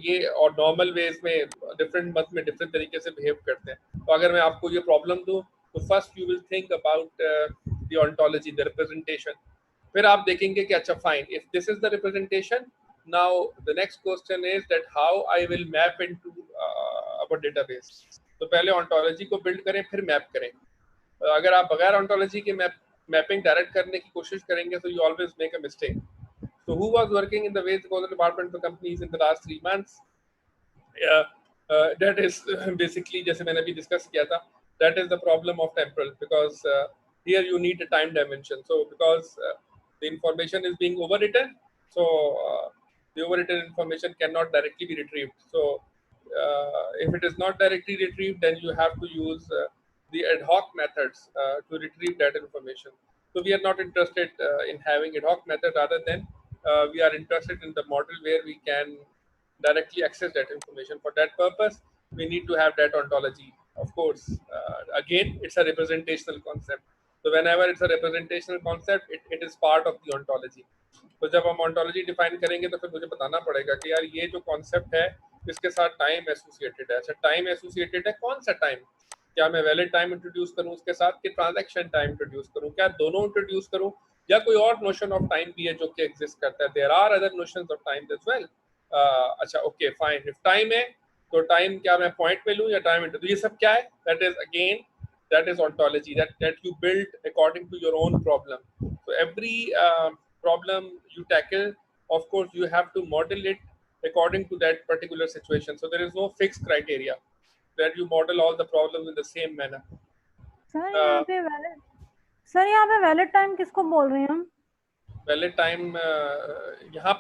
ये और normal veg में डिफरेंट मत में डिफरेंट तरीके से बिहेव करते हैं। तो अगर मैं आपको ये प्रॉब्लम दूं तो first you will think about the ontology, the representation. फिर आप देखेंगे कि अच्छा fine, if this is the representation, now the next question is that how I will map into our database. तो पहले ऑन्टोलॉजी को बिल्ड करें, फिर मैप करें। अगर आप बगैर ऑन्टोलॉजी के मैपिंग डायरेक्ट करने की कोशिश करेंगे तो you always make a mistake. So who was working in the waste disposal department of the companies in the last 3 months? Yeah, that is basically जैसे मैंने अभी discuss किया था, that is the problem of temporal, because here you need a time dimension. So because the information is being overwritten, so the overwritten information cannot directly be retrieved. So if it is not directly retrieved, then you have to use the ad hoc methods to retrieve that information. So we are not interested in having ad hoc method, rather than we are interested in the model where we can directly access that information. For that purpose, we need to have that ontology. Of course, again, it's a representational concept. So whenever it's a representational concept, it is part of the ontology. तो जब हम ontology define करेंगे तो फिर मुझे बताना पड़ेगा कि यार ये जो concept है इसके साथ time associated है। अच्छा, time associated है, कौन सा time? क्या मैं वैलिड टाइम इंट्रोड्यूस करूं उसके साथ, कि ट्रांजैक्शन टाइम इंट्रोड्यूस करूं, क्या दोनों इंट्रोड्यूस करूं, या कोई और नोशन ऑफ टाइम भी है जो कि एग्जिस्ट करता है? There are other notions of time as well. अच्छा ओके फाइन, इफ टाइम है तो टाइम क्या मैं पॉइंट में लूं या टाइम इंटू, तो ये सब क्या है? That is again, that is ontology, that you build according to your own problem. So every problem you tackle, of course you have to model it according to that particular situation. So there is no fixed criteria that you model all the problems in the same manner. Sir यहाँ पे valid time किसको बोल रहे हैं हम? Valid time यहाँ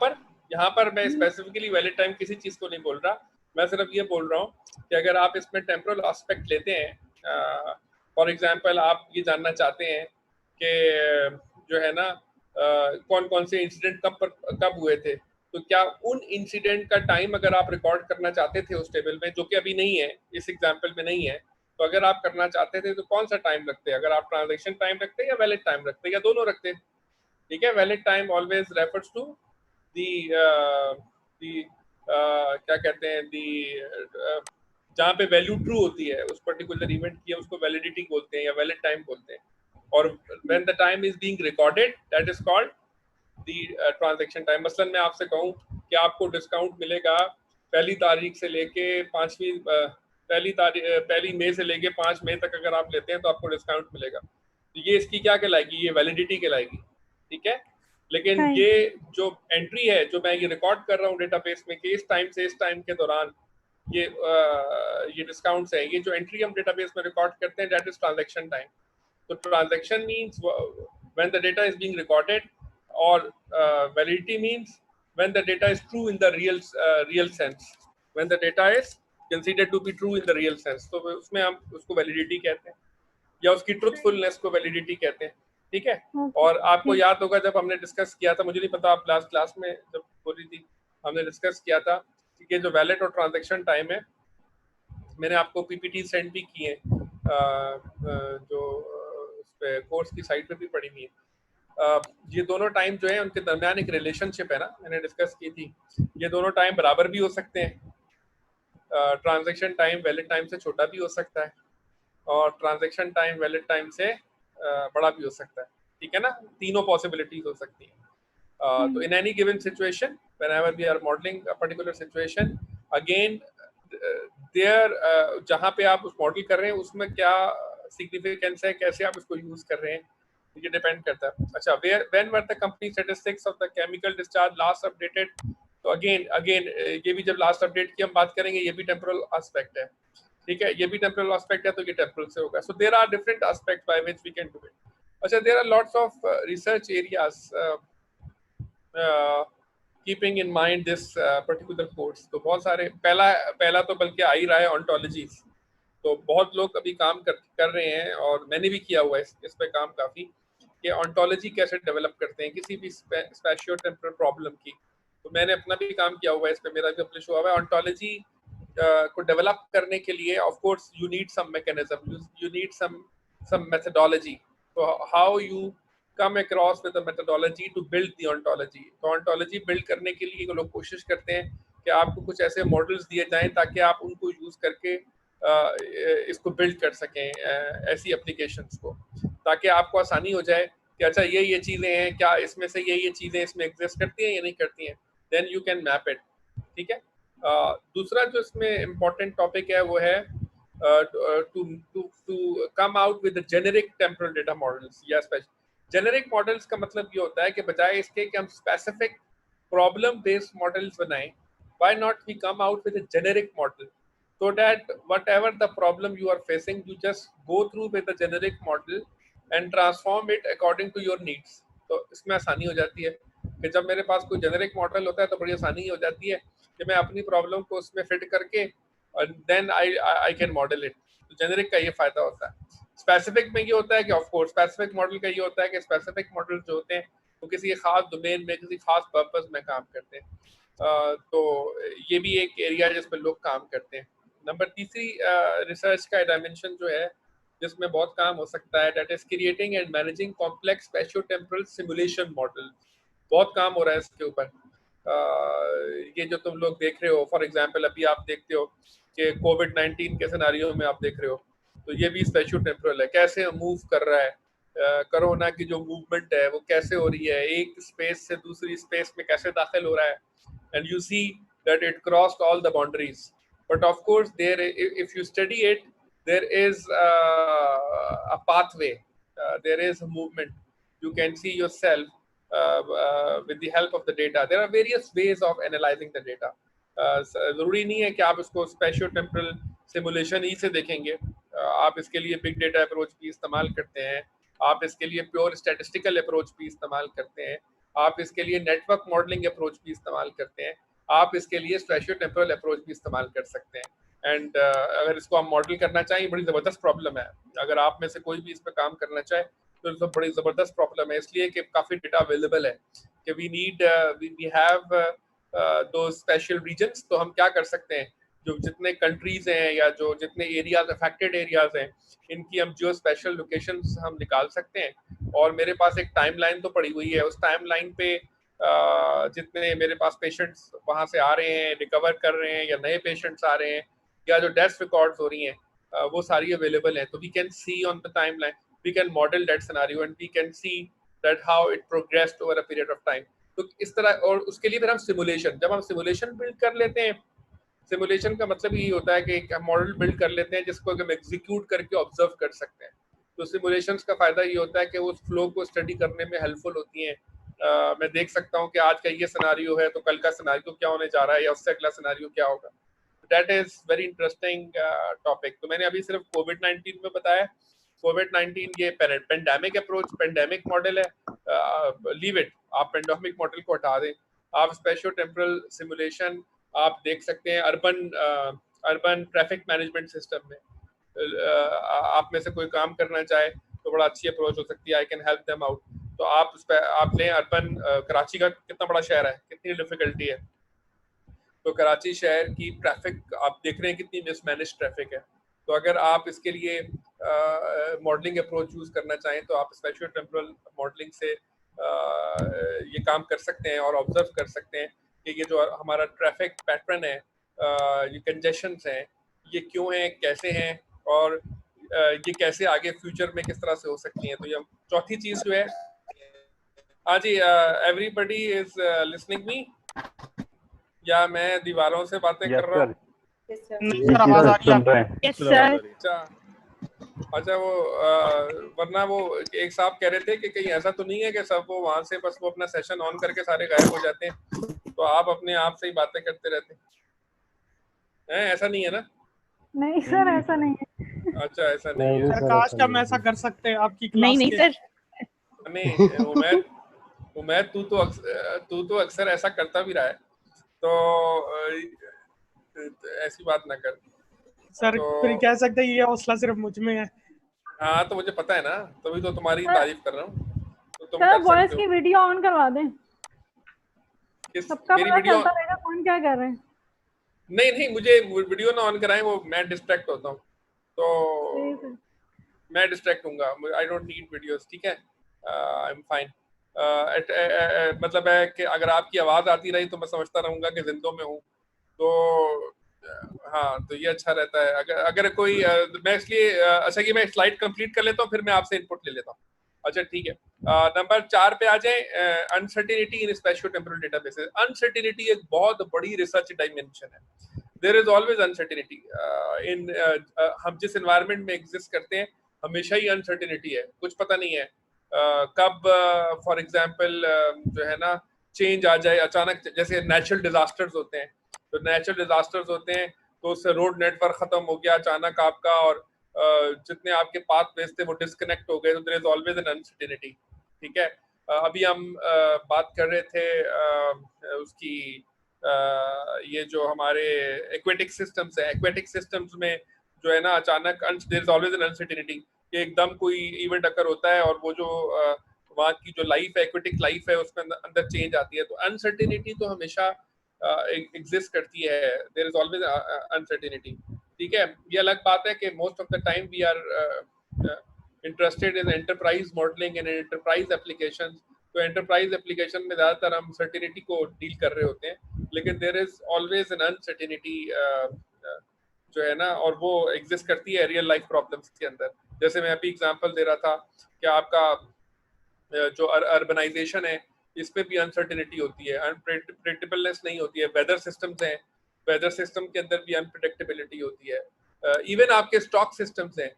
पर मैं स्पेसिफिकली वैलिड टाइम किसी चीज को नहीं बोल रहा। मैं सिर्फ ये बोल रहा हूँ कि अगर आप इसमें टेम्पोरल एस्पेक्ट लेते हैं, फॉर एग्जांपल आप ये जानना चाहते हैं कि जो है ना कौन कौन से इंसिडेंट कब हुए थे, तो क्या उन इंसिडेंट का टाइम अगर आप रिकॉर्ड करना चाहते थे उस टेबल में, जो कि अभी नहीं है, इस एग्जाम्पल में नहीं है, तो अगर आप करना चाहते थे तो कौन सा टाइम रखते? अगर आप ट्रांजेक्शन टाइम रखते या वैलिड टाइम रखते या दोनों रखते? ठीक है, valid time always refers to the क्या कहते हैं, दी जहाँ पे वैल्यू ट्रू होती है उस पर्टिकुलर इवेंट की, उसको वैलिडिटी बोलते हैं या वैलिड टाइम बोलते हैं। और when the time is being recorded, that is called the transaction time. मसलन मैं आपसे कहूँ कि आपको डिस्काउंट मिलेगा पहली तारीख से लेके पहली मई से लेके 5 मई तक अगर आप लेते हैं तो आपको डिस्काउंट मिलेगा, तो ये इसकी क्या कहलाएगी? ये वैलिडिटी कहलाएगी। ठीक है, लेकिन ये जो एंट्री है जो मैं ये रिकॉर्ड कर रहा हूँ डेटाबेस में कि इस टाइम से इस टाइम के दौरान ये डिस्काउंट्स हैं, ये जो एंट्री हम डेटाबेस में रिकॉर्ड करते हैं, दैट इज ट्रांजैक्शन टाइम। तो transaction means when the data is being recorded, और validity means when the data is true in the real sense, when the data is considered to be true in the real sense, तो उसमें हम उसको validity कहते हैं या उसकी truthfulness को वैलिडिटी कहते हैं। ठीक है, और आपको याद होगा जब हमने डिस्कस किया था, मुझे नहीं पता आप लास्ट क्लास में जब बोल रही थी, हमने डिस्कस किया था कि ये जो वैलिड और ट्रांजैक्शन टाइम है, मैंने आपको पीपीटी सेंड भी किए जो उस पे कोर्स की साइट पे भी पड़ी हुई है। ये दोनों टाइम जो है उनके दरमियान एक रिलेशनशिप है ना, मैंने डिस्कस की थी। ये दोनों टाइम बराबर भी हो सकते हैं, ट्रांजैक्शन टाइम वैलिड टाइम से छोटा भी हो सकता है और ट्रांजैक्शन टाइम वैलिड टाइम से बड़ा भी हो सकता है। ठीक है ना, तीनों पॉसिबिलिटीज हो सकती हैं। तो in any given situation, whenever we are modelling a particular situation, again there जहाँ पे आप उस मॉडल कर रहे हैं उसमें क्या सिग्निफिकेंस है, कैसे आप इसको यूज कर रहे हैं, ये डिपेंड करता है। अच्छा, when were the company statistics of the chemical discharge last updated, तो अगेन ये भी जब लास्ट अपडेट की हम बात करेंगे, ये भी टेम्पोरल एस्पेक्ट है। ठीक है, ये भी टेम्पोरल एस्पेक्ट है, तो ये टेम्पोरल से होगा। So there are different aspects by which we can do it. अच्छा, there are lots of research areas keeping in mind this particular course. तो बहुत सारे, पहला तो बल्कि आ ही रहा है ऑन्टोलॉजीज। तो बहुत लोग अभी काम कर रहे हैं और मैंने भी किया हुआ है इस पे काम काफी, कि ऑन्टोलॉजी कैसे डेवलप करते हैं किसी भी स्पेशियो टेम्पोरल प्रॉब्लम की। तो मैंने अपना भी काम किया हुआ है इस पे, मेरा भी पब्लिश हुआ है। ऑन्टोलॉजी को डेवलप करने के लिए of course you need some mechanism, you need some methodology. तो how you come across with the methodology to build the ontology. तो ऑन्टोलॉजी बिल्ड करने के लिए लोग कोशिश करते हैं कि आपको कुछ ऐसे मॉडल्स दिए जाएं ताकि आप उनको यूज़ करके इसको बिल्ड कर सकें, ऐसी एप्लीकेशंस को, ताकि आपको आसानी हो जाए कि अच्छा ये चीज़ें हैं, क्या इसमें से ये चीज़ें इसमें एग्जिस्ट करती हैं या नहीं करती हैं, then you can map it. ठीक है। दूसरा जो इसमें इम्पोर्टेंट टॉपिक है वो है to to to come out with generic temporal data models या स्पेशल। जेनेरिक मॉडल्स का मतलब ये होता है कि बजाय इसके कि हम स्पेसिफिक प्रॉब्लम बेस्ड मॉडल्स बनाएं, why not we come out with a generic model so that whatever the problem you are facing, you just go through with the generic model and transform it according to your needs। तो इसमें आसानी हो जाती है कि जब मेरे पास कोई जेनेरिक मॉडल होता है तो बड़ी आसानी हो जाती है कि मैं अपनी प्रॉब्लम को उसमें फिट करके then I can model it. तो जेनेरिक का ये फायदा होता है। स्पेसिफिक में ये होता है कि ऑफ कोर्स स्पेसिफिक मॉडल का ये होता है कि स्पेसिफिक मॉडल जो होते हैं वो किसी खास डोमेन में किसी खास पर्पस में काम करते हैं। तो ये भी एक एरिया है जिसमें लोग काम करते हैं। नंबर तीसरी रिसर्च का डायमेंशन जो है जिसमें बहुत काम हो सकता है, that is creating and managing complex spatio temporal simulation model. बहुत काम हो रहा है इसके ऊपर। ये जो तुम लोग देख रहे हो, फॉर एग्जांपल अभी आप देखते हो कि कोविड-19 के सिनेरियो में आप देख रहे हो, तो ये भी स्पेशियो टेम्पोरल है, कैसे मूव कर रहा है। कोरोना की जो मूवमेंट है वो कैसे हो रही है, एक स्पेस से दूसरी स्पेस में कैसे दाखिल हो रहा है, and you see that it crossed all the boundaries, but of course there, if you study it, there is a pathway, there is a movement, you can see yourself with the help of the data। there are various ways of analyzing the data। जरूरी नहीं है कि आप इसको स्पेशियो temporal simulation ही से देखेंगे। आप इसके लिए बिग डेटा अप्रोच भी इस्तेमाल करते हैं, आप इसके लिए प्योर स्टैटिस्टिकल अप्रोच भी इस्तेमाल करते हैं, आप इसके लिए नेटवर्क मॉडलिंग अप्रोच भी इस्तेमाल करते हैं, आप इसके लिए स्पेशियो टेम्पोरल अप्रोच भी इस्तेमाल कर सकते हैं। एंड अगर इसको आप मॉडल करना चाहें, बड़ी ज़बरदस्त प्रॉब्लम है। अगर आप में से कोई भी इस पर काम करना चाहे तो इसमें बड़ी ज़बरदस्त प्रॉब्लम है, इसलिए कि काफ़ी डेटा अवेलेबल है कि वी हैव दो स्पेशल रीजन्स। तो हम क्या कर सकते हैं, जो जितने कंट्रीज हैं या जो जितने एरियाज अफेक्टेड एरियाज हैं, इनकी हम जियो स्पेशल लोकेशंस हम निकाल सकते हैं। और मेरे पास एक टाइमलाइन तो पड़ी हुई है, उस टाइमलाइन पे जितने मेरे पास पेशेंट्स वहाँ से आ रहे हैं, रिकवर कर रहे हैं, या नए पेशेंट्स आ रहे हैं, या जो डेथ रिकॉर्ड्स हो रही हैं, वो सारी अवेलेबल हैं। तो we can see on the timeline, we can model that scenario and we can see that how it progressed over a period of time. तो इस तरह, और उसके लिए फिर हम सिमुलेशन, जब हम सिमुलेशन बिल्ड कर लेते हैं, सिमुलेशन का मतलब ये होता है कि एक मॉडल बिल्ड कर लेते हैं जिसको हम एग्जीक्यूट करके ऑब्जर्व कर सकते हैं। तो सिमुलेशंस का फायदा ये होता है कि वो उस फ्लो को स्टडी करने में हेल्पफुल होती हैं। मैं देख सकता हूँ कि आज का ये सिनेरियो है तो कल का सिनेरियो क्या होने जा रहा है, या उससे अगला सिनेरियो क्या होगा। That is very interesting topic. तो मैंने अभी सिर्फ कोविड-19 में बताया। कोविड-19 ये पेंडेमिक अप्रोच, पेंडेमिक मॉडल है, लीव इट, आप पेंडेमिक मॉडल को हटा दें, आप स्पेशियो टेम्पोरल सिमुलेशन आप देख सकते हैं अर्बन ट्रैफिक मैनेजमेंट सिस्टम में। आप में से कोई काम करना चाहे तो बड़ा अच्छी अप्रोच हो सकती है, I can help them out. तो आप उस पर आप लें अर्बन, कराची का कितना बड़ा शहर है, कितनी डिफिकल्टी है, तो कराची शहर की ट्रैफिक आप देख रहे हैं कितनी मिसमैनेज ट्रैफिक है। तो अगर आप इसके लिए मॉडलिंग अप्रोच यूज करना चाहें तो आप स्पेशियो टेम्पोरल मॉडलिंग से ये काम कर सकते हैं और ऑब्जर्व कर सकते हैं कि ये जो हमारा ट्रैफिक पैटर्न है, ये कंजेशंस हैं, ये क्यों हैं, कैसे हैं, और ये कैसे आगे फ्यूचर में किस तरह से हो सकती हैं। तो ये चौथी चीज जो है, हाँ जी, एवरीबडी इज लिसनिंग मी, या मैं दीवारों से बातें कर रहा हूँ? नहीं सर, आवाज आ रही है। Yes sir. अच्छा वो वरना वो एक साहब कह रहे थे कि कहीं ऐसा तो नहीं है कि सब वो वहां से बस वो अपना सेशन ऑन करके सारे गायब हो जाते हैं, तो आप अपने आप से ही बातें करते रहते हैं, ऐसा नहीं है ना? नहीं सर, ऐसा नहीं है। अच्छा, ऐसा नहीं है सर, काश हम ऐसा कर सकते हैं आपकी क्लास नहीं सर, नहीं। उमैद तू तो अक्सर ऐसा करता भी रहा है, तो ऐसी बात ना कर सर। तो फिर कह सकते हैं ये हौसला सिर्फ मुझ में है। हाँ, तो मुझे पता है ना, तभी तो तुम्हारी तारीफ कर रहा हूँ। तो तुम सर कर वॉइस सकते की हो। वीडियो ऑन करवा दें, सबका मेरी पता वीडियो चलता रहेगा कौन क्या कर रहे हैं। नहीं, मुझे वीडियो ना ऑन कराएं, वो मैं डिस्ट्रैक्ट होता हूँ, तो मैं डिस्ट्रैक्ट हूँगा। आई डोंट नीड वीडियोस, ठीक है, आई एम फाइन। मतलब है कि अगर आपकी आवाज़ आती रही तो मैं समझता रहूँगा कि जिंदों में हूँ, तो हाँ, तो ये अच्छा रहता है। अगर अगर कोई मैं इसलिए अच्छा कि मैं स्लाइड कंप्लीट कर लेता हूँ, फिर मैं आपसे इनपुट ले लेता हूँ। अच्छा ठीक है, नंबर 4 पे आ जाए, uncertainty in spatio temporal databases. Uncertainty एक बहुत बड़ी रिसर्च डायमेंशन है। There is always uncertainty in हम जिस एनवायरनमेंट में एग्जिस्ट करते हैं, हमेशा ही अनसर्टेनिटी है, कुछ पता नहीं है कब फॉर एग्जांपल जो है ना चेंज आ जाए अचानक, जैसे नेचुरल डिजास्टर्स होते हैं। तो नेचुरल डिजास्टर्स होते हैं तो उससे रोड नेटवर्क खत्म हो गया अचानक आपका, और जितने आपके पाथ वेज थे वो डिस्कनेक्ट हो गए, तो there is always an uncertainty. ठीक है, अभी हम बात कर रहे थे उसकी ये जो हमारे एक्वेटिक सिस्टम्स है, एक्वेटिक सिस्टम्स में जो है ना अचानक there is always an uncertainty कि एकदम कोई इवेंट अकर होता है और वो जो वहाँ की जो लाइफ है, एक्वेटिक लाइफ है, उसमें अंदर चेंज आती है। तो अनसर्टेनिटी तो हमेशा एग्जिस्ट करती है, देयर इज ऑलवेज अनसर्टेनिटी। ठीक है, ये अलग बात है कि most of the time we are interested in enterprise modelling and enterprise applications. तो एंटरप्राइज एप्लीकेशन में ज्यादातर हम सर्टेनिटी को डील कर रहे होते हैं, लेकिन there is always an uncertainty जो है ना, और वो एग्जिस्ट करती है रियल लाइफ प्रॉब्लम्स के अंदर। जैसे मैं अभी एग्जांपल दे रहा था कि आपका जो अर्बनाइजेशन है, इस पे भी अनसर्टेनिटी होती है, अनप्रेडिक्टेबलनेस नहीं होती है। वेदर सिस्टम्स हैं, वेदर सिस्टम के अंदर भी अनप्रेडिक्टेबिलिटी होती है। इवन आपके स्टॉक सिस्टम्स हैं,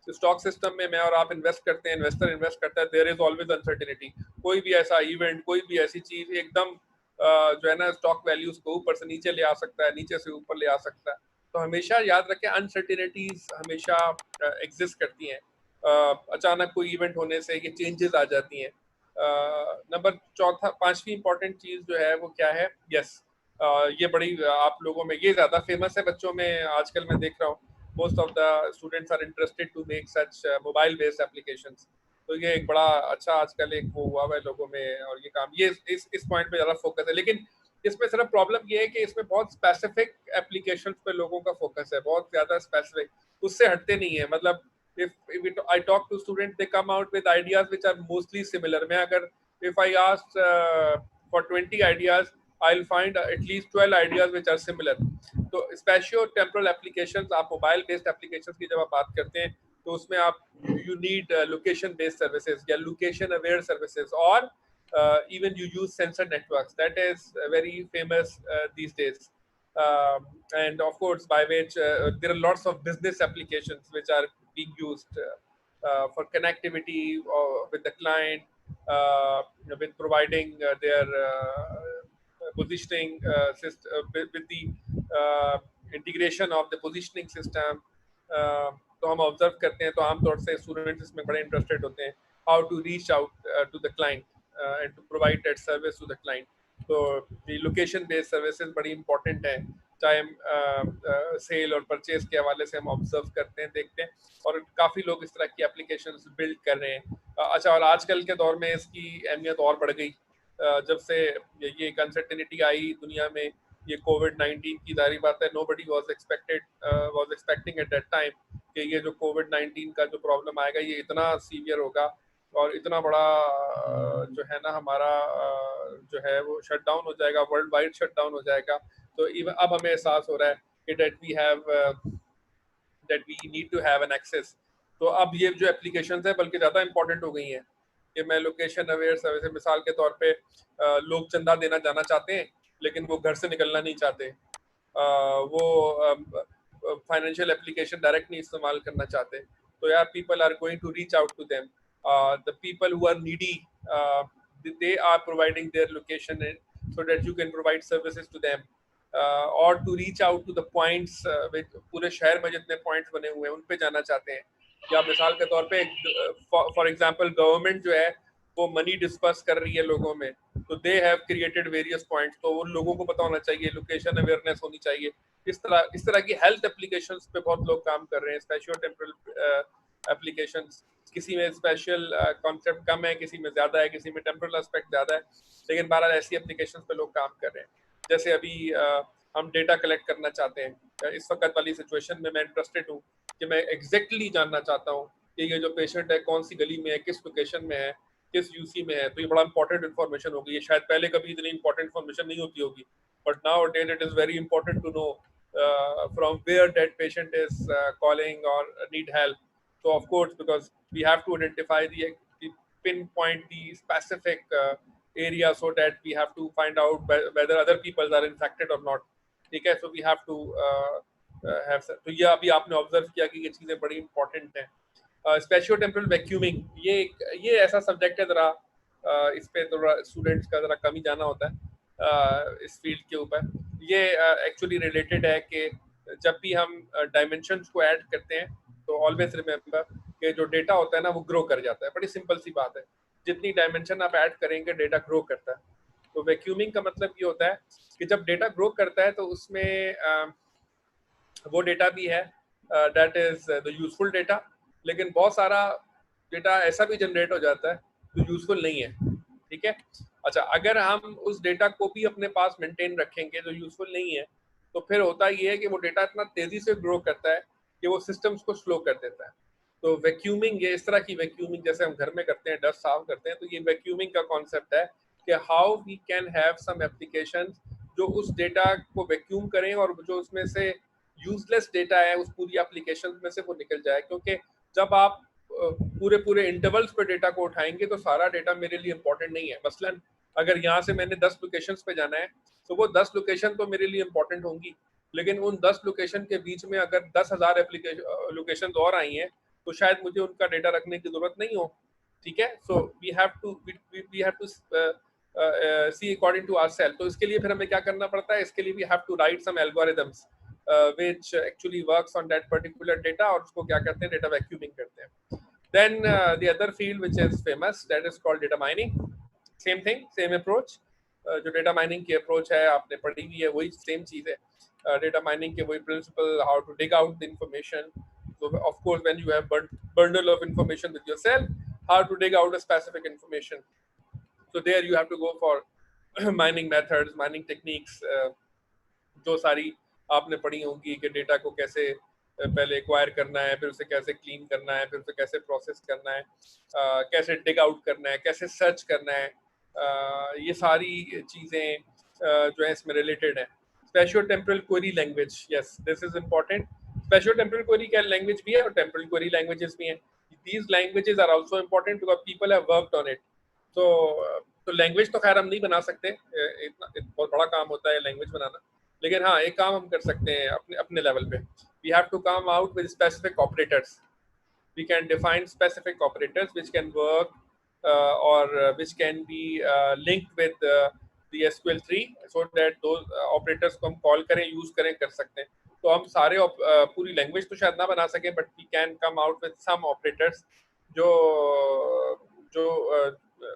तो स्टॉक सिस्टम में मैं और आप इन्वेस्ट करते हैं, इन्वेस्टर इन्वेस्ट करता है, देयर इज ऑलवेज अनसर्टेनिटी। कोई भी ऐसा इवेंट, कोई भी ऐसी चीज एकदम जो है ना स्टॉक वैल्यूज को ऊपर से नीचे ले आ सकता है, नीचे से ऊपर ले आ सकता है। तो हमेशा याद रखें अनसर्टेनिटीज हमेशा एग्जिस्ट करती हैं। अचानक कोई इवेंट होने से ये चेंजेस आ जाती हैं। नंबर चौथा, पांचवी इंपॉर्टेंट चीज जो है वो क्या है? यस, ये बड़ी आप लोगों में ये ज्यादा फेमस है बच्चों में आजकल, मैं देख रहा हूँ most of the students are interested to make such mobile based applications. तो ये एक बड़ा अच्छा आजकल एक वो हुआ है लोगों में, और ये काम ये इस पॉइंट पे ज्यादा फोकस है। लेकिन इसमें सिर्फ प्रॉब्लम ये है कि इसमें बहुत स्पेसिफिक एप्लीकेशंस पे लोगों का फोकस है, बहुत ज्यादा स्पेसिफिक, उससे हटते नहीं है। मतलब if I talk to students, they come out with ideas which are mostly similar. मैं अगर if I ask for 20 ideas, I'll find at least 12 ideas which are similar. तो spatio temporal applications, आप mobile based applications की जब आप बात करते हैं तो उसमें आप you need location based services या location aware services, or even you use sensor networks. That is very famous these days. And of course, by which there are lots of business applications which are being used for connectivity with the client, with providing their positioning system, with the integration of the positioning system. तो हम observe करते हैं तो आमतौर से students इसमें बड़े interested होते हैं, how to reach out to the client and to provide that service to the client. तो ये लोकेशन बेस्ड सर्विसेज बड़ी इंपॉर्टेंट है, चाहे हम सेल और परचेज के हवाले से हम ऑब्जर्व करते हैं, देखते हैं, और काफ़ी लोग इस तरह की एप्लीकेशंस बिल्ड कर रहे हैं। अच्छा, और आजकल के दौर में इसकी अहमियत और बढ़ गई जब से ये एक अनसर्टेनिटी आई दुनिया में। ये कोविड-19 की जाहिर बात है, nobody was expecting at that time कि ये जो कोविड-19 का जो प्रॉब्लम आएगा ये इतना सीवियर होगा और इतना बड़ा जो है ना हमारा जो है वो शटडाउन हो जाएगा, वर्ल्ड वाइड शटडाउन हो जाएगा। तो अब हमें एहसास हो रहा है कि that we need to have an access। तो अब ये जो एप्लीकेशंस है बल्कि ज़्यादा इंपॉर्टेंट हो गई हैं कि मैं लोकेशन अवेयर सर्विस, मिसाल के तौर पे लोग चंदा देना जाना चाहते हैं लेकिन वो घर से निकलना नहीं चाहते, वो फाइनेंशियल एप्लीकेशन डायरेक्ट नहीं इस्तेमाल करना चाहते, तो यार people are going to reach out to them, the people who are needy, they are providing their location so that you can provide services to them, or to reach out to the points with पूरे शहर में जितने points बने हुए हैं उन पे जाना चाहते हैं। या मिसाल के तौर पे फॉर एग्जांपल गवर्नमेंट जो है वो मनी डिस्पर्स कर रही है लोगों में, तो they have created various points, तो उन लोगों को पता होना चाहिए, लोकेशन अवेयरनेस होनी चाहिए। इस तरह की हेल्थ एप्लीकेशंस पे बहुत लोग काम कर रहे हैं, स्पेशियो टेम्पोरल एप्लीकेशंस। किसी में स्पेशल कॉन्सेप्ट कम है, किसी में ज़्यादा है, किसी में टेम्पोरल एस्पेक्ट ज़्यादा है, लेकिन बहरहाल ऐसी एप्लीकेशंस पे लोग काम कर रहे हैं। जैसे अभी हम डेटा कलेक्ट करना चाहते हैं, इस वक्त वाली सिचुएशन में मैं इंटरेस्टेड हूँ कि मैं एग्जैक्टली जानना चाहता हूँ कि ये जो पेशेंट है कौन सी गली में है, किस लोकेशन में है, किस यूसी में है, तो ये बड़ा इंपॉर्टेंट इन्फॉर्मेशन होगी। ये शायद पहले कभी इतनी इंपॉर्टेंट इन्फॉर्मेशन नहीं होती होगी, but nowadays it is very important to know from where that patient is calling or need help. So of course, because we have to identify the pinpoint the specific area, so that we have to find out whether other people are infected or not. ठीक है, so we have to have, तो ये अभी आपने observe किया कि ये चीज़ें बड़ी इंपॉर्टेंट हैं। स्पेशियो टेम्परल वैक्यूमिंग, ये ऐसा सब्जेक्ट है, ज़रा इस पे थोड़ा स्टूडेंट्स का ज़रा कम ही जाना होता है इस फील्ड के ऊपर। ये एक्चुअली रिलेटेड है कि जब भी हम डायमेंशंस को ऐड करते हैं तो ऑलवेज रिमेंबर कि जो डेटा होता है ना वो ग्रो कर जाता है। बड़ी सिंपल सी बात है, जितनी डायमेंशन आप ऐड करेंगे डेटा ग्रो करता है। तो वैक्यूमिंग का मतलब ये होता है कि जब डेटा ग्रो करता है तो उसमें वो डेटा भी है that is the useful data, लेकिन बहुत सारा डेटा ऐसा भी जनरेट हो जाता है जो यूजफुल नहीं है। ठीक है, अच्छा, अगर हम उस डेटा को भी अपने पास मेंटेन रखेंगे जो यूजफुल नहीं है, तो फिर होता ये है कि वो डेटा इतना तेजी से ग्रो करता है कि वो सिस्टम्स को स्लो कर देता है। तो वैक्यूमिंग, ये इस तरह की वैक्यूमिंग जैसे हम घर में करते हैं, डस्ट साफ करते हैं, तो ये वैक्यूमिंग का कॉन्सेप्ट है कि how we can have some applications जो उस डेटा को वैक्यूम करें और जो उसमें से यूजलेस डेटा है उस पूरी एप्लीकेशन में से वो निकल जाए। क्योंकि जब आप पूरे इंटरवल्स पे डेटा को उठाएंगे तो सारा डेटा मेरे लिए इंपॉर्टेंट नहीं है। मसलन अगर यहाँ से मैंने 10 लोकेशंस पे जाना है तो वो 10 लोकेशन तो मेरे लिए इंपॉर्टेंट होंगी, लेकिन उन 10 लोकेशन के बीच में अगर 10,000 लोकेशन और आई हैं तो शायद मुझे उनका डेटा रखने की जरूरत नहीं हो। ठीक है, so we have to see according to ourselves. तो इसके लिए फिर हमें क्या करना पड़ता है, इसके लिए we have to write some algorithms which actually works on that particular data, और उसको क्या करते हैं, डेटा वैक्यूमिंग करते हैं। Then the other field which is famous, that is called data mining. Same thing, same approach. जो data mining की approach है आपने पढ़ी हुई है, वही same चीज़ है। data mining के वही principle, how to dig out the information. So of course when you have bundle of information with yourself, how to dig out a specific information. So there you have to go for mining methods, mining techniques, जो सारी आपने पढ़ी होंगी कि data को कैसे पहले acquire करना है, फिर उसे कैसे क्लीन करना है, फिर उसे कैसे प्रोसेस करना है, कैसे डिग आउट करना है, कैसे सर्च करना है, ये सारी चीज़ें जो है इसमें रिलेटेड है। Spatio temporal query language, yes this is important. Spatio temporal query क्या लैंग्वेज भी है और टेम्परल क्वेरी लैंग्वेजेस भी हैं। These languages are also important because people have worked on it. तो लैंग्वेज तो खैर हम नहीं बना सकते, इतना बहुत बड़ा काम होता है लैंग्वेज बनाना, लेकिन हाँ एक काम हम कर सकते हैं अपने लेवल पे। We have to come out with specific operators. We can define specific operators which can work और which can be linked with the SQL3 so that those operators को हम कॉल करें, यूज करें, कर सकते हैं। तो हम सारे पूरी लैंग्वेज तो शायद ना बना सकें, but we can come out with some operators जो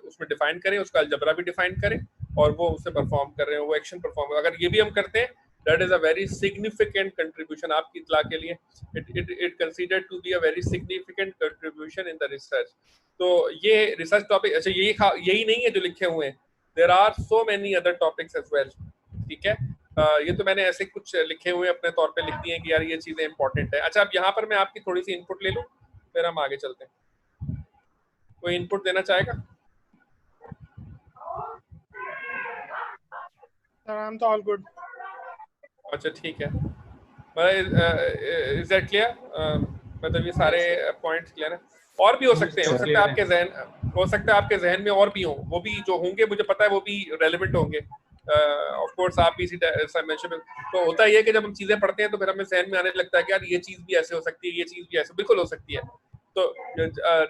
उसमें डिफाइन करें, उसका अलजबरा भी डिफाइन करें और वो उसे परफॉर्म कर रहे हैं, वो एक्शन परफॉर्म। अगर ये भी हम करते हैं, that is a very significant contribution आपकी इत्तला के लिए। It considered to be a very significant contribution in the research. तो ये रिसर्च टॉपिक, अच्छा यही नहीं है जो लिखे हुए हैं, there are so many other topics as well. ठीक है, ये तो मैंने ऐसे कुछ लिखे हुए अपने तौर पे लिख दिए हैं कि यार ये चीजें इंपॉर्टेंट है। अच्छा, अब यहाँ पर मैं आपकी थोड़ी सी इनपुट ले लूँ, फिर हम आगे चलते हैं। कोई इनपुट देना चाहेगा? I'm all good. अच्छा ठीक है, इज दैट क्लियर? मतलब ये सारे पॉइंट्स क्लियर है? और भी हो सकते हैं, हो सकता है आपके जहन में और भी हों, वो भी जो होंगे मुझे पता है वो भी रेलेवेंट होंगे। ऑफ कोर्स आप भी इसी डायमेंशन में, तो होता है कि जब हम चीजें पढ़ते हैं तो फिर हमें जहन में आने लगता है कि यार ये चीज भी ऐसे हो सकती है, ये चीज भी ऐसे बिल्कुल हो सकती है। तो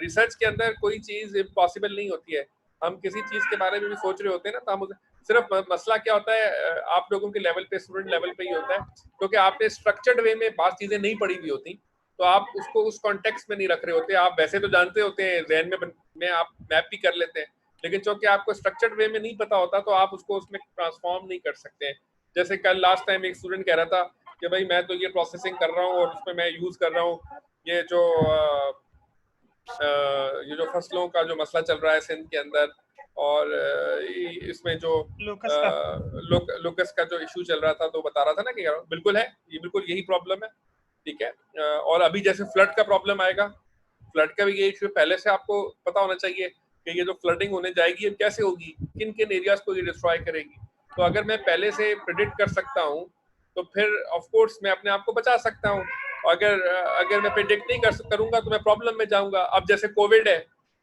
रिसर्च के अंदर कोई चीज इम्पॉसिबल नहीं होती है। हम किसी चीज के बारे में भी सोच रहे होते हैं ना, तो हम सिर्फ मसला क्या होता है आप लोगों के लेवल पे, स्टूडेंट लेवल पे ही होता है, क्योंकि आपने स्ट्रक्चर्ड वे में बात चीजें नहीं पढ़ी हुई होती, तो आप उसको उस कॉन्टेक्स्ट में नहीं रख रहे होते। आप वैसे तो जानते होते हैं, जहन में आप मैप भी कर लेते हैं, लेकिन चूंकि आपको स्ट्रक्चर्ड वे में नहीं पता होता तो आप उसको उसमें ट्रांसफॉर्म नहीं कर सकते हैं। जैसे कल लास्ट टाइम एक स्टूडेंट कह रहा था कि भाई मैं तो ये प्रोसेसिंग कर रहा हूँ और उसमें मैं यूज कर रहा हूँ ये जो फसलों का जो मसला चल रहा है सिंध के अंदर, और इसमें जो लोकस का जो इशू चल रहा था, तो बता रहा था ना कि बिल्कुल है, ये बिल्कुल यही प्रॉब्लम है। ठीक है, और अभी जैसे फ्लड का प्रॉब्लम आएगा, फ्लड का भी ये इशू पहले से आपको पता होना चाहिए कि ये जो फ्लडिंग होने जाएगी ये कैसे होगी, किन किन एरियाज को ये डिस्ट्रॉय करेगी। तो अगर मैं पहले से प्रेडिक्ट कर सकता हूँ तो फिर ऑफ कोर्स मैं अपने आप को बचा सकता हूँ। अगर मैं प्रेडिक्ट नहीं करूंगा तो मैं प्रॉब्लम में जाऊंगा। अब जैसे कोविड है,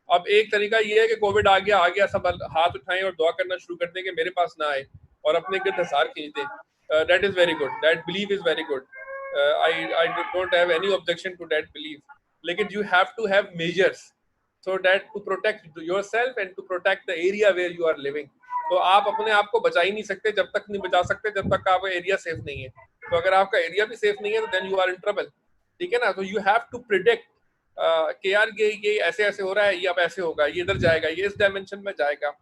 अब एक तरीका ये है कि कोविड आ गया सब हाथ उठाएं और दुआ करना शुरू कर दें कि मेरे पास ना आए और अपने गिर्द हसार खींच दें। That is very good, that believe is very good. I don't have any objection to that belief, लेकिन you have to have measures so that to protect yourself and to protect the area where you are living. तो आप अपने आप को बचा ही नहीं सकते जब तक नहीं बचा सकते जब तक आपका एरिया सेफ नहीं है। तो अगर आपका एरिया भी सेफ नहीं है तो then you are in trouble, ठीक है ना। तो यू हैव टू प्रिडिक्ट कि यार ये ऐसे ऐसे हो रहा है, ये अब ऐसे होगा, ये इधर जाएगा, ये इस डायमेंशन में जाएगा।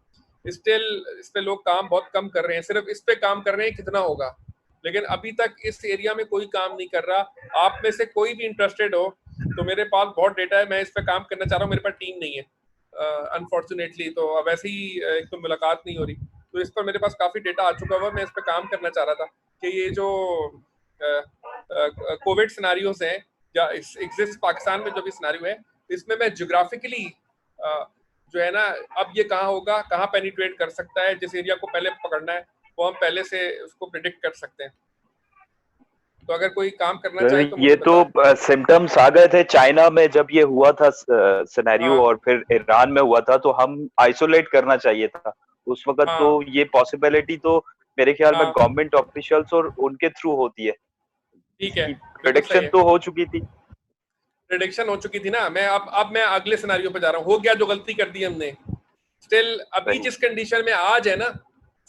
स्टिल इस पे लोग काम बहुत कम कर रहे हैं, सिर्फ इस पे काम कर रहे हैं कितना होगा, लेकिन अभी तक इस एरिया में कोई काम नहीं कर रहा। आप में से कोई भी इंटरेस्टेड हो तो मेरे पास बहुत डेटा है, मैं इस पे काम करना चाह रहा हूँ, मेरे पास टीम नहीं है अनफॉर्चुनेटली। तो अब ऐसे ही एक तो मुलाकात नहीं हो रही, तो इस पर मेरे पास काफी डेटा आ चुका हुआ, मैं इस पे काम करना चाह रहा था कि ये जो कोविड सिनारियोज हैं या एग्जिस्ट पाकिस्तान में जो भी सिनारियो है, इसमें मैं ज्योग्राफिकली जो है ना अब ये कहाँ होगा, कहाँ पेनिट्रेट कर सकता है, जिस एरिया को पहले पकड़ना है वो हम पहले से उसको प्रिडिक्ट कर सकते हैं। तो अगर कोई काम करना चाहे तो ये तो सिम्टम्स आ गए थे चाइना में जब ये हुआ था सिनेरियो, और फिर ईरान में हुआ था, तो हम आइसोलेट करना चाहिए था उस वक्त। तो ये पॉसिबिलिटी तो मेरे ख्याल में गवर्नमेंट ऑफिशियल्स और उनके थ्रू होती है। ठीक है, प्रेडिक्शन तो हो चुकी थी, प्रेडिक्शन हो चुकी थी ना। मैं अब मैं अगले सिनेरियो पे जा रहा हूँ। हो गया जो गलती कर दी हमने। स्टिल अभी जिस कंडीशन में आज है ना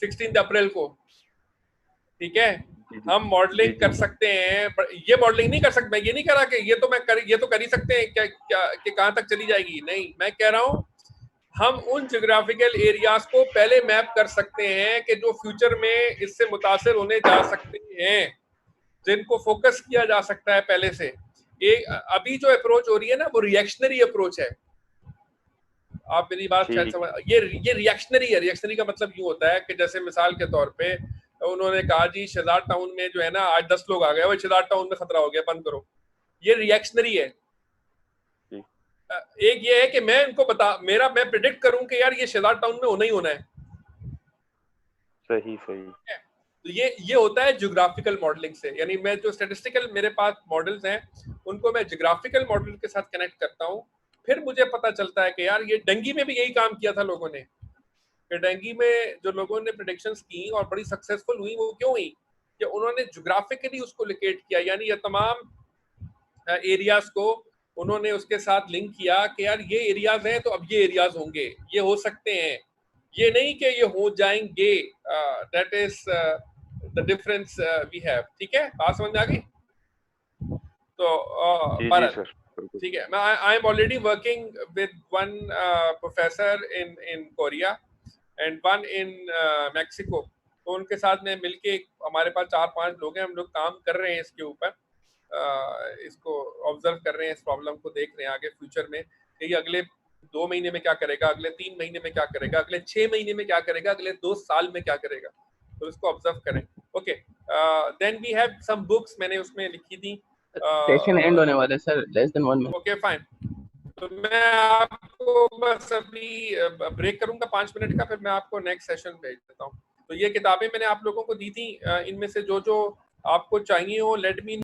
16 अप्रैल को, ठीक है, हम मॉडलिंग कर सकते हैं। ये मॉडलिंग नहीं कर सकते, मैं ये नहीं कह रहा कि ये तो कर ही सकते हैं क्या कि कहाँ तक चली जाएगी, नहीं। मैं कह रहा हूँ हम उन जियोग्राफिकल एरियाज को पहले मैप कर सकते हैं कि जो फ्यूचर में इससे मुतासिर होने जा सकते हैं, जिनको फोकस किया जा सकता है पहले से। अभी जो अप्रोच हो रही है ना वो रिएक्शनरी अप्रोच है। आप मेरी बात शायद समझ, ये रिएक्शनरी है। रिएक्शनरी का मतलब यूं होता है कि जैसे मिसाल के तौर पे उन्होंने कहा जी शहजाद टाउन में जो है ना आज 10 लोग आ गए, वो शहजाद टाउन में खतरा हो गया, बंद करो। ये रिएक्शनरी है। एक ये है कि मैं इनको मैं प्रिडिक्ट करूं कि यार ये शहजाद टाउन में होना ही होना है। सही। तो ये होता है ज्योग्राफिकल मॉडलिंग से। यानी मैं जो स्टैटिस्टिकल मेरे पास मॉडल्स हैं उनको मैं ज्योग्राफिकल मॉडल के साथ कनेक्ट करता हूँ। फिर मुझे पता चलता है कि यार ये डेंगू में भी यही काम किया था लोगों ने, कि डेंगू में जो लोगों ने प्रेडिक्शंस की और बड़ी सक्सेसफुल हुई, वो क्यों हुई कि उन्होंने ज्योग्राफिकली उसको लोकेट किया। यानी ये तमाम एरियाज को उन्होंने उसके साथ लिंक किया कि यार ये एरियाज हैं तो अब ये एरियाज होंगे, ये हो सकते हैं, ये नहीं कि ये हो जाएंगे। That is the difference we have. ठीक है, बात समझ में आ गई? तो ठीक है, मैं I am already working with one professor in Korea and one in Mexico. तो उनके साथ में मिलके हमारे पास 4-5 लोग हैं, हम लोग काम कर रहे हैं इसके ऊपर। इसको ऑब्जर्व कर रहे हैं, इस प्रॉब्लम को देख रहे हैं आगे फ्यूचर में कि ये अगले 2 महीने में क्या करेगा, अगले 3 महीने में क्या करेगा, अगले 6 महीने में क्या करेगा, अगले 2 साल में क्या करेगा। तो इसको ऑब्जर्व करें। Okay, then we have some books, मैंने उसमें लिखी थी। सेशन एंड होने वाला है सर, लेस देन 1 मिनट। ओके फाइन, तो मैं आपको बस अभी ब्रेक करूंगा 5 मिनट का, फिर मैं आपको नेक्स्ट सेशन भेज देता हूँ। तो ये किताबें मैंने आप लोगों को दी थी, इनमें से जो आपको चाहिए हो लेट मी